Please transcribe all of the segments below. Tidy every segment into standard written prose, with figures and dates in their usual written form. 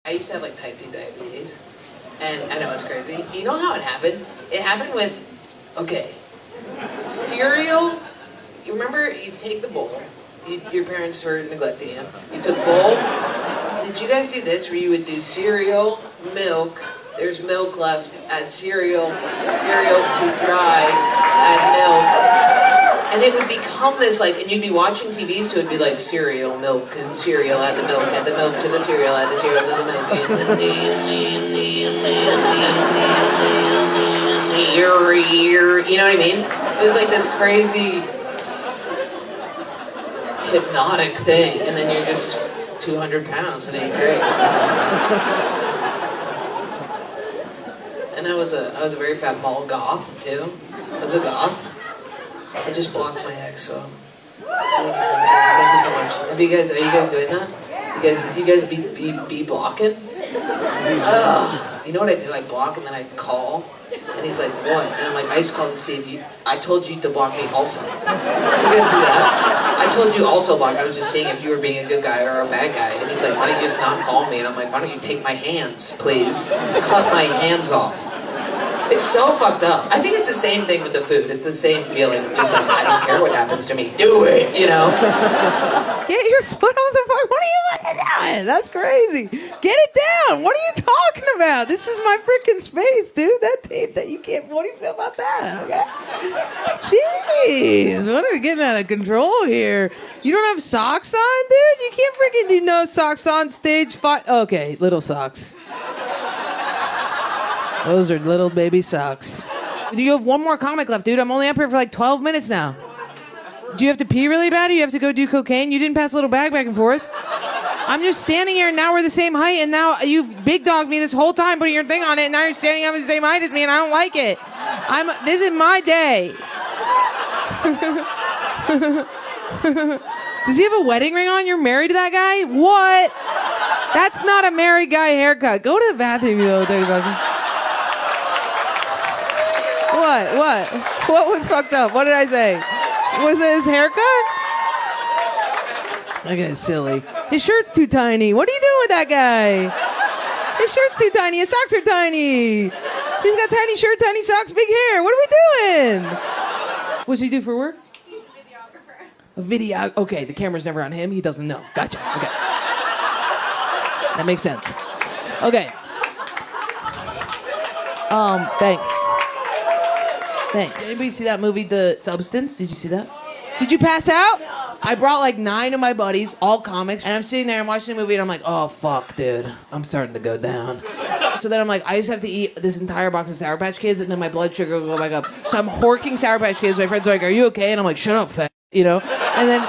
I used to have like type 2 diabetes, and I know it's crazy. You know how it happened? It happened with, okay, cereal. You remember you take the bowl, your parents were neglecting you. You took bowl. Did you guys do this where you would do cereal, milk, there's milk left, add cereal, cereal's too dry, add milk. And it would become this like, and you'd be watching TV, so it'd be like cereal, milk, and cereal, add the milk to the cereal, add the cereal to the milk. You know what I mean? It was like this crazy hypnotic thing, and then you're just 200 pounds in 8th grade. And I was a very fat bald goth too. I was a goth. I just blocked my ex, so thank you so much. Are you guys doing that? You guys be blocking? You know what I do? I block and then I call. And he's like, what? And I'm like, I just called to see if I told you to block me also. Did you guys do that? I told you also block me. I was just seeing if you were being a good guy or a bad guy. And he's like, why don't you just not call me? And I'm like, why don't you take my hands, please? Cut my hands off. It's so fucked up. I think it's the same thing with the food. It's the same feeling of just like, I don't care what happens to me. Do it, you know? Get your foot off the fuck. What are you looking at? That's crazy. Get it down. What are you talking about? This is my freaking space, dude. That tape that you can't. What do you feel about that? Okay. Jeez. What are we getting out of control here? You don't have socks on, dude? You can't freaking do no socks on stage 5. Okay, little socks. Those are little baby socks. You have one more comic left, dude. I'm only up here for like 12 minutes now. Do you have to pee really bad, or you have to go do cocaine? You didn't pass a little bag back and forth. I'm just standing here, and now we're the same height, and now you've big dogged me this whole time putting your thing on it, and now you're standing up at the same height as me, and I don't like it. This is my day. Does he have a wedding ring on? You're married to that guy? What? That's not a married guy haircut. Go to the bathroom, you little dirty bugger. What was fucked up? What did I say? Was it his haircut? That guy's silly. His shirt's too tiny. What are you doing with that guy? His shirt's too tiny. His socks are tiny. He's got tiny shirt, tiny socks, big hair. What are we doing? What's he do for work? A video. Okay, the camera's never on him. He doesn't know. Gotcha. Okay. That makes sense. Okay. Thanks. Did anybody see that movie, The Substance? Did you see that? Did you pass out? I brought like 9 of my buddies, all comics, and I'm sitting there and watching the movie, and I'm like, oh, fuck, dude. I'm starting to go down. So then I'm like, I just have to eat this entire box of Sour Patch Kids, and then my blood sugar will go back up. So I'm horking Sour Patch Kids. My friends are like, are you okay? And I'm like, shut up, fat. You know? And then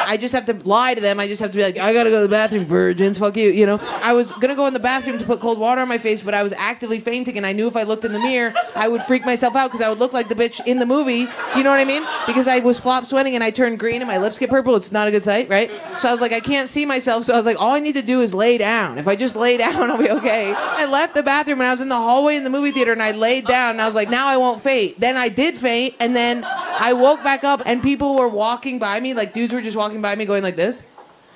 I just have to lie to them. I just have to be like, I gotta go to the bathroom, virgins, fuck you, you know? I was gonna go in the bathroom to put cold water on my face, but I was actively fainting, and I knew if I looked in the mirror, I would freak myself out, because I would look like the bitch in the movie, you know what I mean? Because I was flop sweating, and I turned green, and my lips get purple. It's not a good sight, right? So I was like, I can't see myself, so I was like, all I need to do is lay down. If I just lay down, I'll be okay. I left the bathroom, and I was in the hallway in the movie theater, and I laid down, and I was like, now I won't faint. Then I did faint, and then I woke back up, and people were walking by me, like dudes were just walking by me going like this.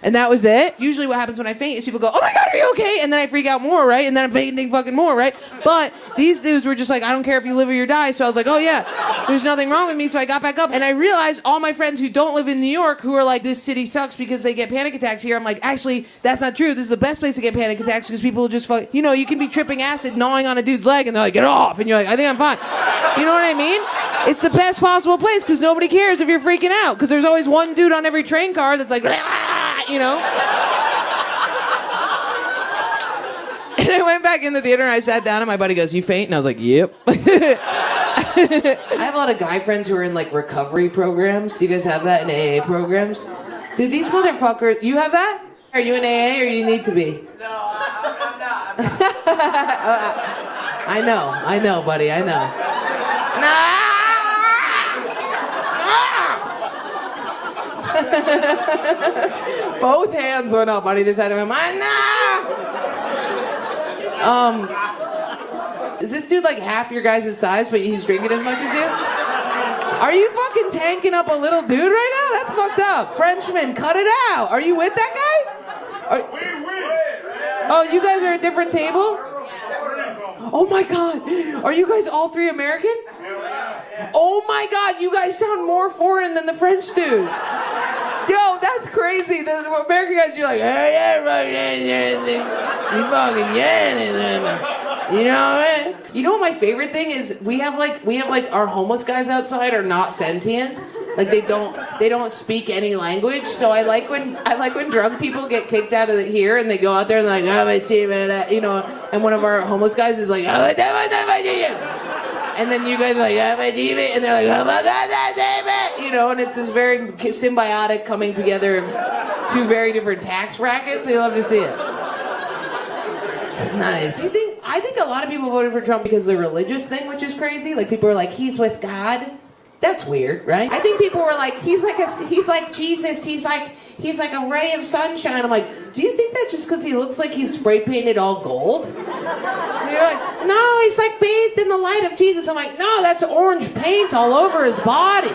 And that was it. Usually what happens when I faint is people go, oh my God, are you okay? And then I freak out more, right? And then I'm fainting fucking more, right? But these dudes were just like, I don't care if you live or you die. So I was like, oh yeah, there's nothing wrong with me. So I got back up, and I realized all my friends who don't live in New York, who are like, this city sucks because they get panic attacks here. I'm like, actually, that's not true. This is the best place to get panic attacks, because people will just fuck, you know, you can be tripping acid, gnawing on a dude's leg, and they're like, get off. And you're like, I think I'm fine. You know what I mean? It's the best possible place, because nobody cares if you're freaking out, because there's always one dude on every train car that's like, you know? And I went back in the theater, and I sat down, and my buddy goes, you faint? And I was like, yep. I have a lot of guy friends who are in like recovery programs. Do you guys have that in AA programs? Dude, these motherfuckers, you have that? Are you in AA, or you need to be? No, I'm not. I know, buddy, I know. Both hands went up, buddy, this side of him. Is this dude like half your guys' size, but he's drinking as much as you? Are you fucking tanking up a little dude right now? That's fucked up. Frenchman, cut it out. Are you with that guy? Oh, you guys are at a different table? Oh my God. Are you guys all three American? Oh my God, you guys sound more foreign than the French dudes. Yo, that's crazy. The American guys, you're like, hey, yeah, right, you fucking yeah. You know what I mean? You know what my favorite thing is? We have like our homeless guys outside are not sentient. Like they don't speak any language. So I like when drunk people get kicked out of here and they go out there and like, you know, and one of our homeless guys is like, and then you guys are like, and they're like, oh my God, you know, and it's this very symbiotic coming together of two very different tax brackets. So you love to see it. Nice. I think a lot of people voted for Trump because of the religious thing, which is crazy. Like people are like, he's with God. That's weird, right? I think people were like, he's like Jesus. He's like a ray of sunshine. I'm like, do you think that just because he looks like he's spray painted all gold? And you're like, no, he's like bathed in the light of Jesus. I'm like, no, that's orange paint all over his body.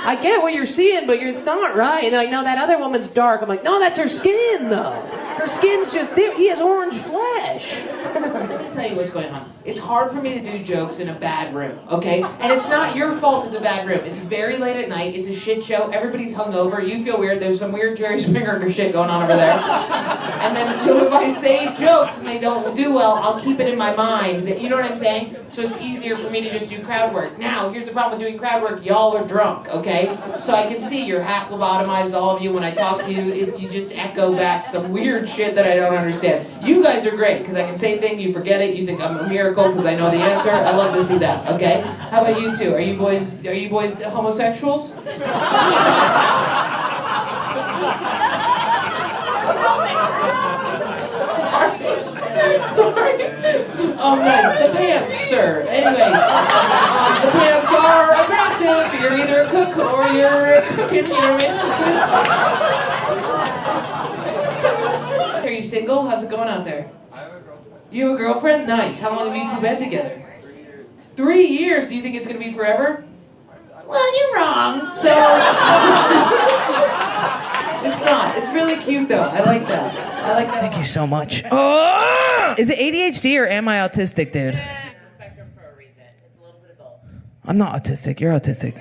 I get what you're seeing, but it's not right. And they're like, no, that other woman's dark. I'm like, no, that's her skin, though. Her skin's just there. He has orange flesh. Let me tell you what's going on. It's hard for me to do jokes in a bad room, okay? And it's not your fault it's a bad room. It's very late at night. It's a shit show. Everybody's hungover. You feel weird. There's some weird Jerry Springer shit going on over there. And then, so if I say jokes and they don't do well, I'll keep it in my mind. You know what I'm saying? So it's easier for me to just do crowd work. Now, here's the problem with doing crowd work. Y'all are drunk, okay? So I can see you're half lobotomized, all of you. When I talk to you, you just echo back some weird shit that I don't understand. You guys are great, because I can say things, you forget it, you think I'm a miracle because I know the answer. I love to see that, okay? How about you two? Are you boys homosexuals? Sorry. Nice. The pants, sir. Anyway, the pants are aggressive. You're either a cook or you're a cooking, you know what I mean? Are you single? How's it going out there? I have a girlfriend. You have a girlfriend? Nice. How long have you two been together? 3 years. Do you think it's going to be forever? Well, you're wrong. So... It's not. It's really cute, though. I like that. Thank you so much. Oh! Is it ADHD or am I autistic, dude? Yeah, it's a spectrum for a reason. It's a little bit of both. I'm not autistic. You're autistic.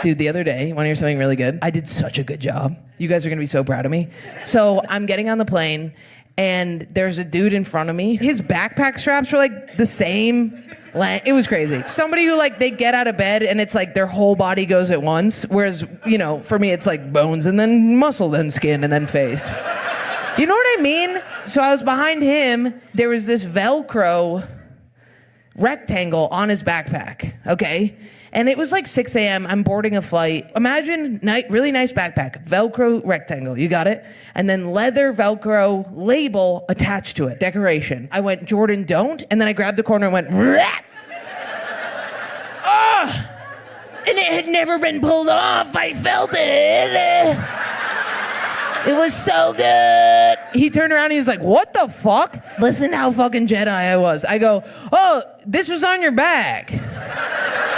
Dude, the other day, want to hear something really good? I did such a good job. You guys are going to be so proud of me. So I'm getting on the plane, and there's a dude in front of me. His backpack straps were like the same. It was crazy. Somebody who like, they get out of bed and it's like their whole body goes at once. Whereas, you know, for me, it's like bones and then muscle, then skin and then face. You know what I mean? So I was behind him. There was this Velcro rectangle on his backpack, okay? And it was like 6 a.m. I'm boarding a flight. Imagine really nice backpack, Velcro rectangle, you got it? And then leather Velcro label attached to it, decoration. I went, Jordan, don't. And then I grabbed the corner and went, rat! Oh! And it had never been pulled off. I felt it. It was so good. He turned around and he was like, what the fuck? Listen how fucking Jedi I was. I go, oh, this was on your back.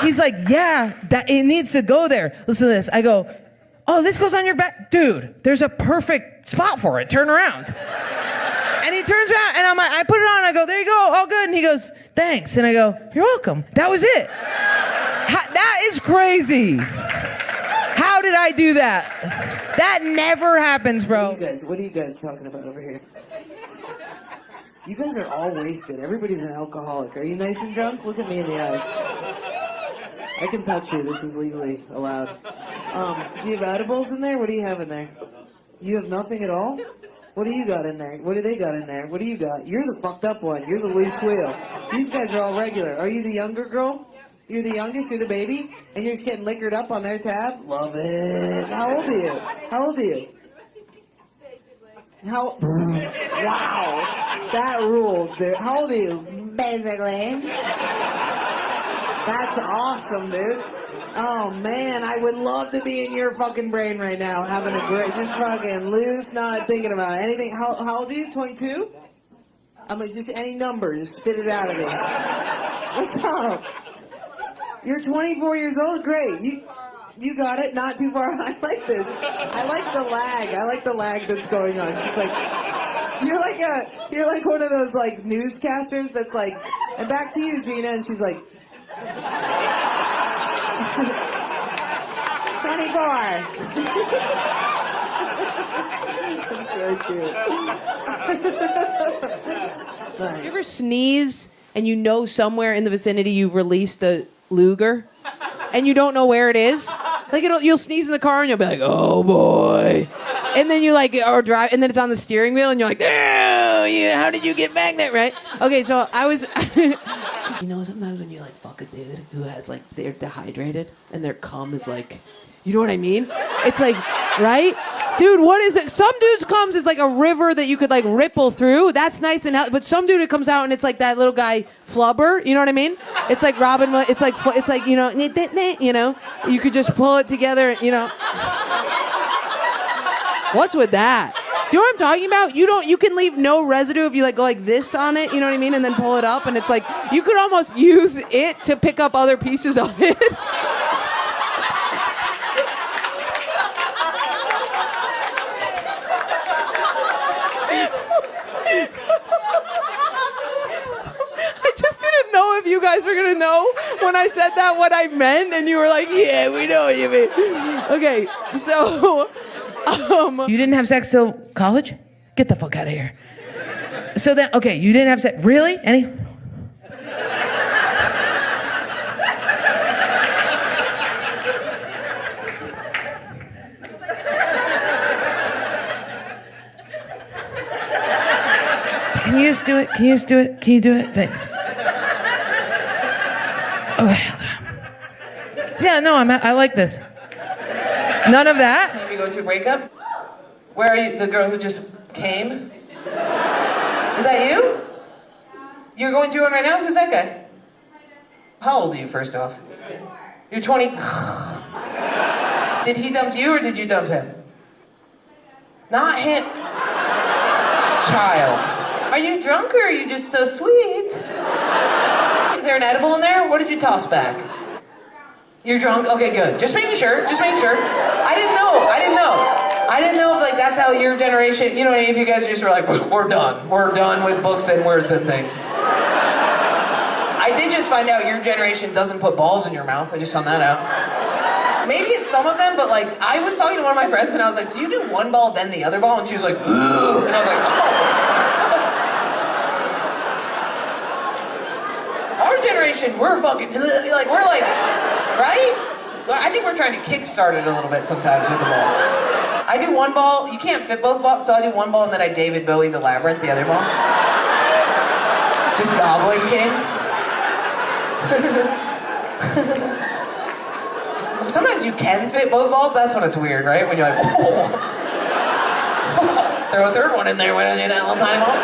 He's like, yeah, that it needs to go there. Listen to this. I go, oh, this goes on your back? Dude, there's a perfect spot for it. Turn around. And he turns around and I'm like, I put it on and I go, there you go, all good. And he goes, thanks. And I go, you're welcome. That was it. That is crazy. How did I do that? That never happens, bro. What are you guys talking about over here? You guys are all wasted. Everybody's an alcoholic. Are you nice and drunk? Look at me in the eyes. I can touch you. This is legally allowed. Do you have edibles in there? What do you have in there? You have nothing at all? What do you got in there? What do they got in there? What do you got? You're the fucked up one. You're the loose wheel. These guys are all regular. Are you the younger girl? You're the youngest? You're the baby? And you're just getting liquored up on their tab? Love it. How old are you? How old are you? Wow. That rules, dude. How old are you? Basically. That's awesome, dude. Oh, man, I would love to be in your fucking brain right now, having a great, just fucking loose, not thinking about anything. How old are you? 22? I mean, just any number, just spit it out of me. What's up? You're 24 years old? Great. You got it. Not too far. I like this. I like the lag. I like the lag that's going on. It's just like... You're like one of those like newscasters that's like, and back to you, Gina, and she's like 24. That's very cute. Nice. You ever sneeze and you know somewhere in the vicinity you've released a Luger and you don't know where it is? Like you'll sneeze in the car and you'll be like, oh boy. And then you like, or drive, and then it's on the steering wheel and you're like, oh, yeah, how did you get back there, right? Okay, so I was, you know, sometimes when you like fuck a dude who has like, they're dehydrated and their cum is like, you know what I mean? It's like, right? Dude, what is it? Some dudes' comes is like a river that you could like ripple through. That's nice and healthy. But some dude it comes out and it's like that little guy Flubber. You know what I mean? It's like Robin. It's like you know, you could just pull it together. You know, what's with that? Do you know what I'm talking about? You can leave no residue if you like go like this on it. You know what I mean? And then pull it up, and it's like you could almost use it to pick up other pieces of it. Know if you guys were gonna know when I said that what I meant, and you were like, yeah, we know what you mean. Okay, so you didn't have sex till college? Get the fuck out of here. So then, okay, you didn't have sex, really? Any? Can you just do it? Can you just do it? Can you do it? Thanks. Okay. Yeah, no, I like this. None of that? Have you go through a breakup? Where are you? The girl who just came? Is that you? You're going through one right now? Who's that guy? How old are you, first off? You're 20. Did he dump you or did you dump him? Not him. Child. Are you drunk or are you just so sweet? Is there an edible in there? What did you toss back? You're drunk? Okay, good. Just making sure. I didn't know if like that's how your generation, you know, if you guys just were like, we're done with books and words and things. I did just find out your generation doesn't put balls in your mouth. I just found that out. Maybe it's some of them, but like, I was talking to one of my friends and I was like, do you do one ball then the other ball? And she was like, ooh. And I was like, oh. Our generation, we're fucking, like, we're like, right? I think we're trying to kickstart it a little bit sometimes with the balls. I do one ball, you can't fit both balls, so I do one ball and then I David Bowie the Labyrinth, the other ball. Just gobbling king. Sometimes you can fit both balls, that's when it's weird, right? When you're like, whoa. Throw a third one in there, why don't you do that little tiny ball?